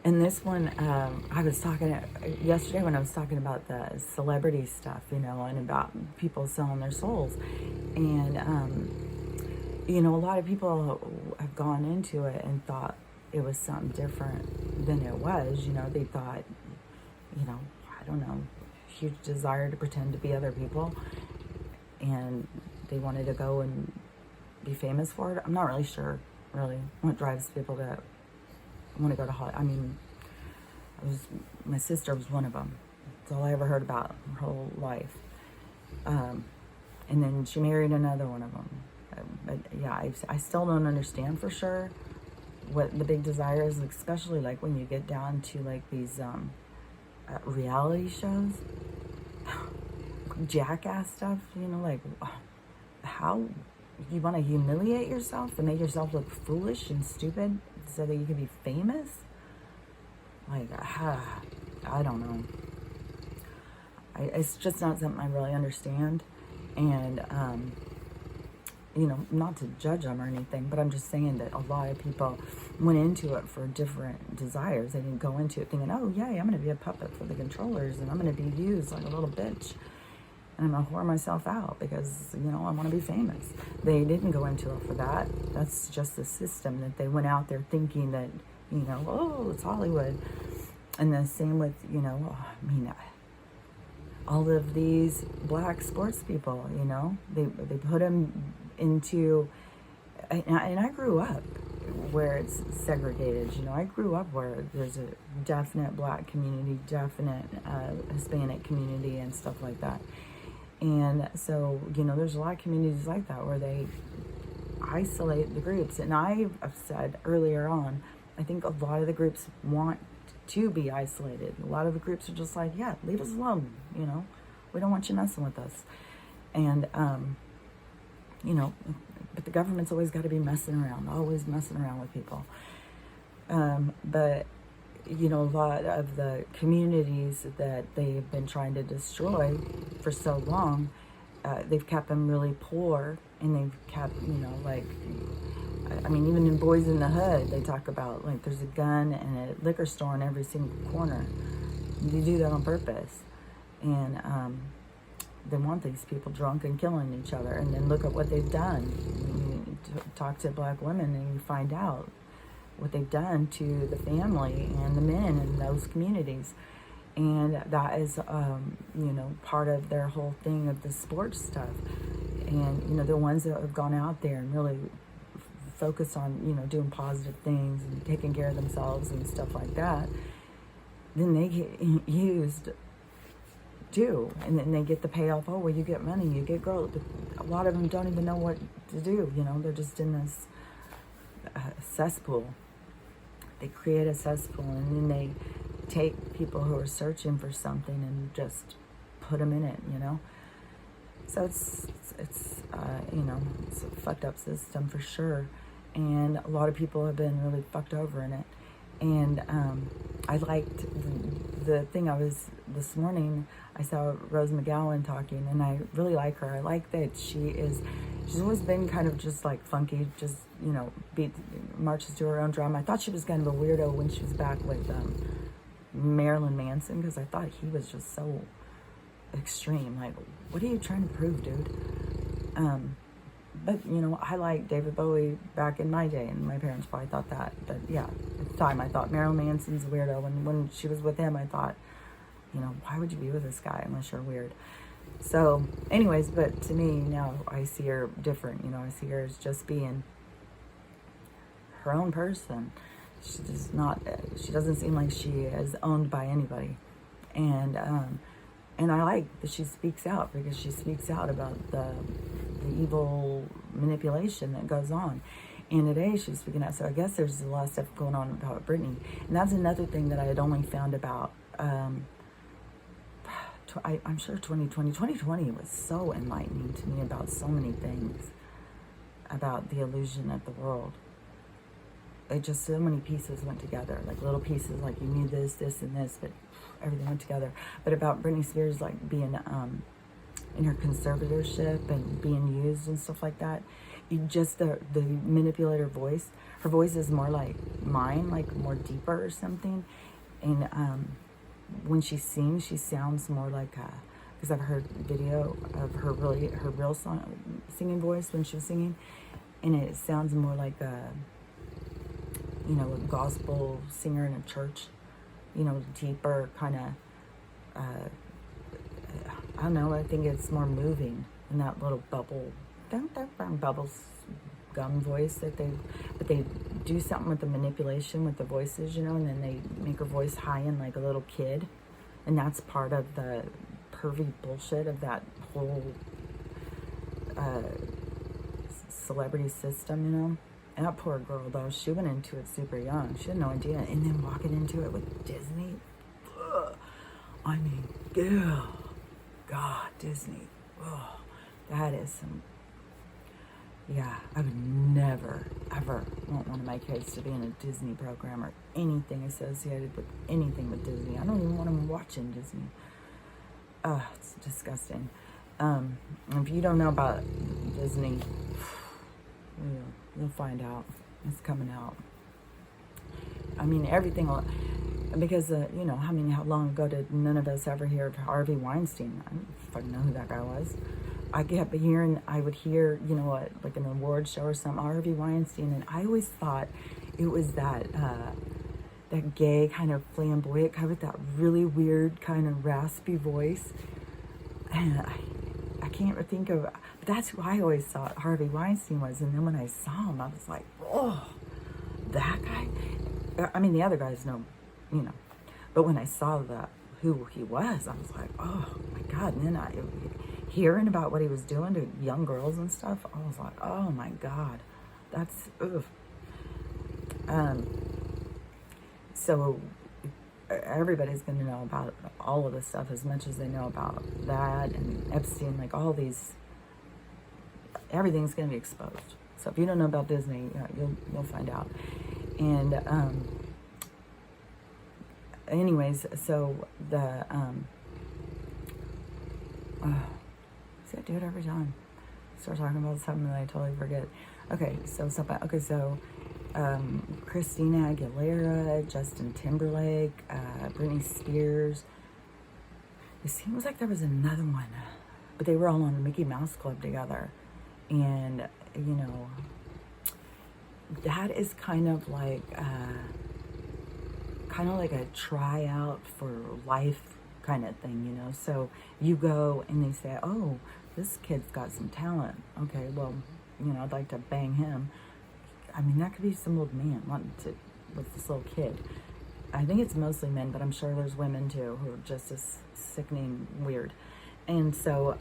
And this one, I was talking yesterday when I was talking about the celebrity stuff, and about people selling their souls. And, a lot of people have gone into it and thought it was something different than it was. They thought, I don't know, huge desire to pretend to be other people. And they wanted to go and be famous for it. I'm not really sure, really, what drives people to want to go to Hollywood. I mean, my sister was one of them. That's all I ever heard about her whole life. And then she married another one of them. But yeah, I still don't understand for sure what the big desire is, especially like when you get down to like these reality shows, jackass stuff, like how you want to humiliate yourself and make yourself look foolish and stupid so that you can be famous. Like, I don't know. It's just not something I really understand. And, not to judge them or anything, but I'm just saying that a lot of people went into it for different desires. They didn't go into it thinking, oh, yay, I'm going to be a puppet for the controllers and I'm going to be used like a little bitch. And I'm going to whore myself out because, I want to be famous. They didn't go into it for that. That's just the system that they went out there thinking that, oh, it's Hollywood. And the same with, all of these black sports people, they put them into, and I grew up where it's segregated. I grew up where there's a definite black community, definite Hispanic community and stuff like that. And so, there's a lot of communities like that where they isolate the groups. And I've said earlier on, I think a lot of the groups want to be isolated. A lot of the groups are just like, yeah, leave us alone, we don't want you messing with us. And, but the government's always got to be messing around, always messing around with people. But, a lot of the communities that they've been trying to destroy for so long, they've kept them really poor, and they've kept, even in Boys in the Hood, they talk about, like, there's a gun and a liquor store in every single corner. They do that on purpose. And they want these people drunk and killing each other. And then look at what they've done. You talk to black women and you find out what they've done to the family and the men in those communities. And that is, part of their whole thing of the sports stuff. And, the ones that have gone out there and really focus on, doing positive things and taking care of themselves and stuff like that, then they get used too. And then they get the payoff. Oh, well, you get money, you get girls. A lot of them don't even know what to do. They're just in this cesspool. They create a cesspool, and then they take people who are searching for something and just put them in it, So it's a fucked up system for sure. And a lot of people have been really fucked over in it. And I liked the thing this morning, I saw Rose McGowan talking, and I really like her. I like that she's always been kind of just like funky, just, marches to her own drum. I thought she was kind of a weirdo when she was back with Marilyn Manson, because I thought he was just so extreme. Like, what are you trying to prove, dude? But, I liked David Bowie back in my day, and my parents probably thought that. But yeah, at the time I thought Marilyn Manson's a weirdo. And when she was with him, I thought, why would you be with this guy unless you're weird? So anyways, but to me now I see her different. I see her as just being her own person. She doesn't seem like she is owned by anybody. And I like that she speaks out, because she speaks out about the evil manipulation that goes on. And today she's speaking out. So I guess there's a lot of stuff going on about Britney. And that's another thing that I had only found about, I'm sure 2020 was so enlightening to me about so many things, about the illusion of the world. It just, so many pieces went together, like little pieces, like you need this, this, and this, but everything went together. But about Britney Spears, like being in her conservatorship and being used and stuff like that. just the manipulator voice. Her voice is more like mine, like more deeper or something. And when she sings, she sounds more like because I've heard video of her real singing voice when she was singing, and it sounds more like a gospel singer in a church, deeper kind of. I don't know. I think it's more moving in that little bubbles gum voice but they do something with the manipulation with the voices, and then they make her voice high and like a little kid, and that's part of the pervy bullshit of that whole celebrity system, And that poor girl, though, she went into it super young. She had no idea, and then walking into it with Disney. Ugh. I mean, God, Disney. Ugh. That is some. Yeah, I would never, ever want one of my kids to be in a Disney program or anything associated with anything with Disney. I don't even want them watching Disney. It's disgusting. If you don't know about Disney, you'll find out. It's coming out. I mean, everything, because, how long ago did none of us ever hear of Harvey Weinstein? I don't fucking know who that guy was. I would hear, like an award show or something, Harvey Weinstein, and I always thought it was that gay kind of flamboyant guy with that really weird kind of raspy voice. And I can't think of, but that's who I always thought Harvey Weinstein was. And then when I saw him, I was like, oh, that guy? I mean, the other guys know, but when I saw who he was, I was like, oh my God. And then hearing about what he was doing to young girls and stuff, I was like, oh my God, that's, ugh. So everybody's going to know about all of this stuff as much as they know about that and Epstein, like all these, everything's going to be exposed. So if you don't know about Disney, you'll find out. And anyways, so the see, I do it every time. Start talking about something that I totally forget. Okay, so Christina Aguilera, Justin Timberlake, Britney Spears. It seems like there was another one, but they were all on the Mickey Mouse Club together. And, that is kind of like a tryout for life kind of thing, So you go and they say, oh, this kid's got some talent. Okay, well, I'd like to bang him. I mean, that could be some old man wanting to with this little kid. I think it's mostly men, but I'm sure there's women too who are just as sickening weird. And so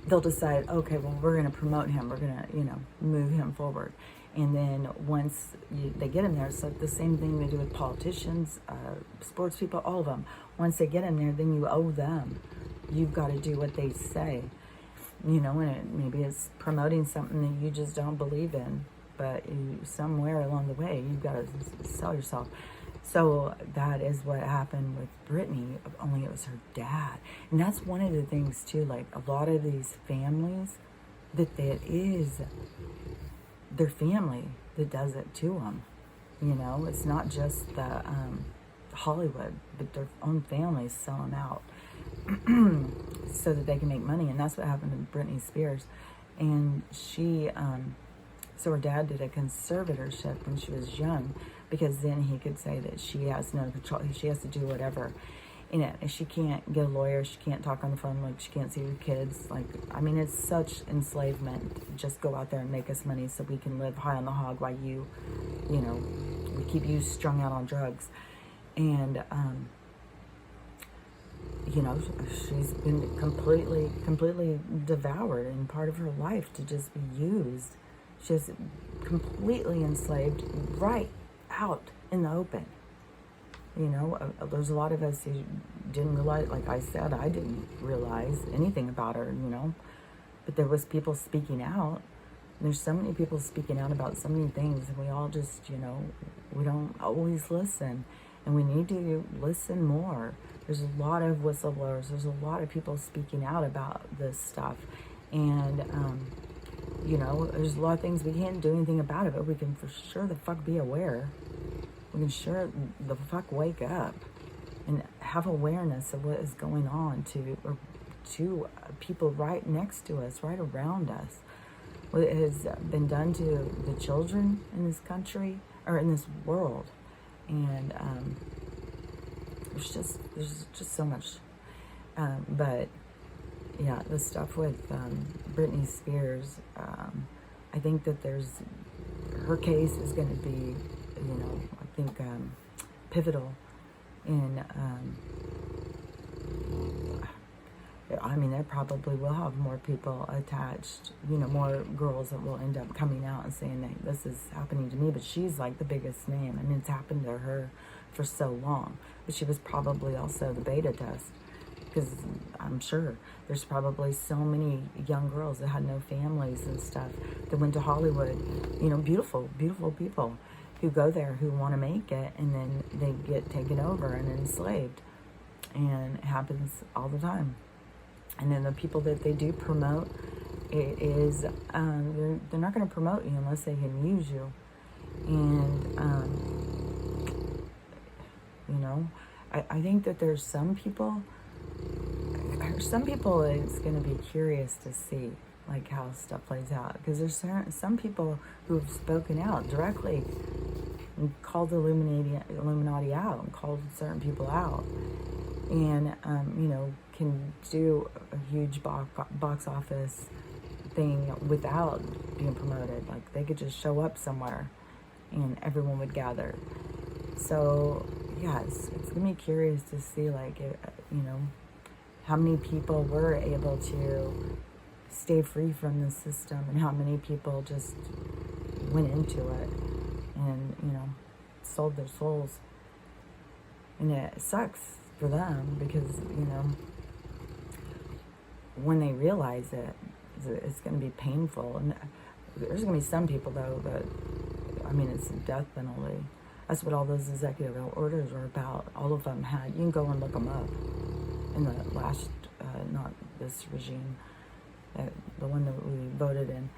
they'll decide, okay, well, we're going to promote him. We're going to, move him forward. And then once they get him there, it's like the same thing they do with politicians, sports people, all of them. Once they get him there, then you owe them. You've got to do what they say. And maybe it's promoting something that you just don't believe in, but somewhere along the way, you've got to sell yourself. So that is what happened with Britney, only it was her dad. And that's one of the things too, like a lot of these families, that it is their family that does it to them. It's not just the Hollywood, but their own families sell them out so that they can make money. And that's what happened to Britney Spears. And she, so her dad did a conservatorship when she was young, because then he could say that she has no control. She has to do whatever. She can't get a lawyer. She can't talk on the phone. Like, she can't see her kids. Like, I mean, it's such enslavement. Just go out there and make us money so we can live high on the hog while we keep you strung out on drugs. And, she's been completely devoured, and part of her life to just be used. She's completely enslaved right out in the open. There's a lot of us who didn't realize, like I said, I didn't realize anything about her, but there was people speaking out. There's so many people speaking out about so many things, and we all just, we don't always listen, and we need to listen more. There's a lot of whistleblowers. There's a lot of people speaking out about this stuff, and You know, there's a lot of things we can't do anything about it, but we can for sure the fuck be aware. We can sure the fuck wake up and have awareness of what is going on to people right next to us, right around us. What has been done to the children in this country or in this world, and there's just so much. But yeah, the stuff with Britney Spears, I think that her case is going to be, you know, I think pivotal in. I mean, it probably will have more people attached, you know, more girls that will end up coming out and saying that this is happening to me, but she's like the biggest name. I mean, it's happened to her for so long, but she was probably also the beta test, because I'm sure there's probably so many young girls that had no families and stuff that went to Hollywood, you know, beautiful, beautiful people who go there who want to make it, and then they get taken over and enslaved, and it happens all the time. And then the people that they do promote, it is, they're not going to promote you unless they can use you. And, you know, I think that there's some people it's going to be curious to see, like, how stuff plays out. Because there's some people who've spoken out directly and called the Illuminati out and called certain people out. And, you know, can do a huge box office thing without being promoted. Like, they could just show up somewhere and everyone would gather. So, yeah, it's going to be curious to see, like, you know, how many people were able to stay free from the system and how many people just went into it and, you know, sold their souls. And it sucks for them because, you know, when they realize it, it's going to be painful. And there's going to be some people, though, that, I mean, it's a death penalty. That's what all those executive orders are about. All of them had. You can go and look them up. In the last, not this regime, the one that we voted in.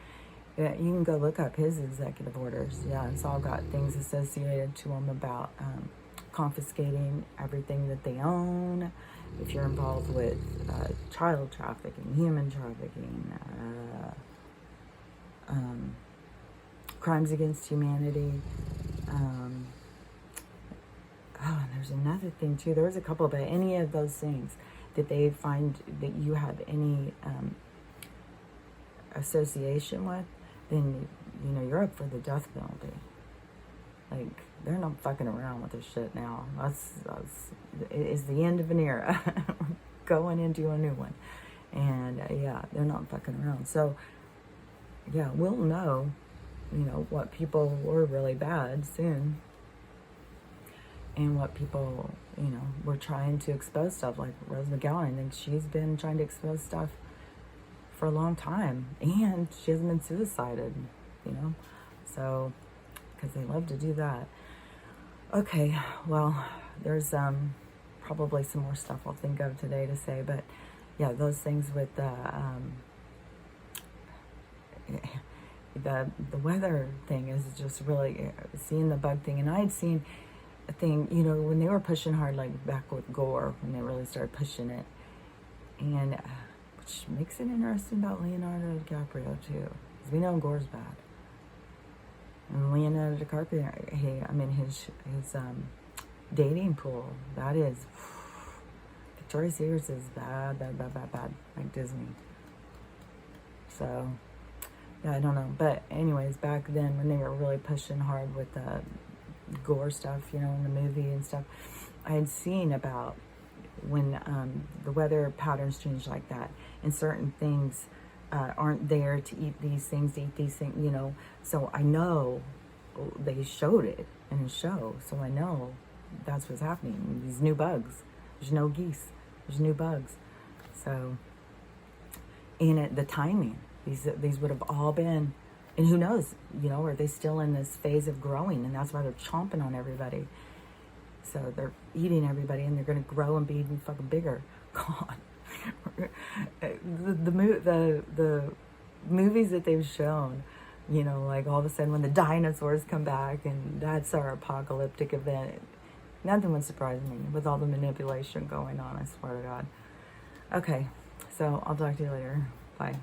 Yeah, you can go look up his executive orders. Yeah, it's all got things associated to them about confiscating everything that they own. If you're involved with child trafficking, human trafficking, crimes against humanity. Oh, and there's another thing too. There was a couple, but any of those things that they find that you have any association with, then, you know, you're up for the death penalty. Like, they're not fucking around with this shit now. It is the end of an era. Going into a new one. And yeah, they're not fucking around. So yeah, we'll know, you know, what people were really bad soon. And what people, you know, were trying to expose stuff, like Rose McGowan. I think she's been trying to expose stuff for a long time. And she hasn't been suicided, you know. So, because they love to do that. Okay, well, there's probably some more stuff I'll think of today to say. But, yeah, those things with the weather thing is just really seeing the bug thing. And I had seen a thing, you know, when they were pushing hard, like back with Gore, when they really started pushing it, and which makes it interesting about Leonardo DiCaprio too, because we know Gore's bad, and Leonardo DiCaprio, I mean his dating pool, that is, Victoria's Secret is bad, like Disney. So yeah, I don't know, but anyways, back then when they were really pushing hard with the Gore stuff, you know, in the movie and stuff, I had seen about when the weather patterns change like that, and certain things aren't there to eat these things, you know. So I know they showed it in the show, so I know that's what's happening. These new bugs. There's no geese. There's new bugs. So, and the timing. These would have all been. And who knows, you know, are they still in this phase of growing? And that's why they're chomping on everybody. So they're eating everybody, and they're going to grow and be even fucking bigger. God. The movies that they've shown, you know, like all of a sudden when the dinosaurs come back and that's our apocalyptic event, nothing would surprise me with all the manipulation going on, I swear to God. Okay, so I'll talk to you later. Bye.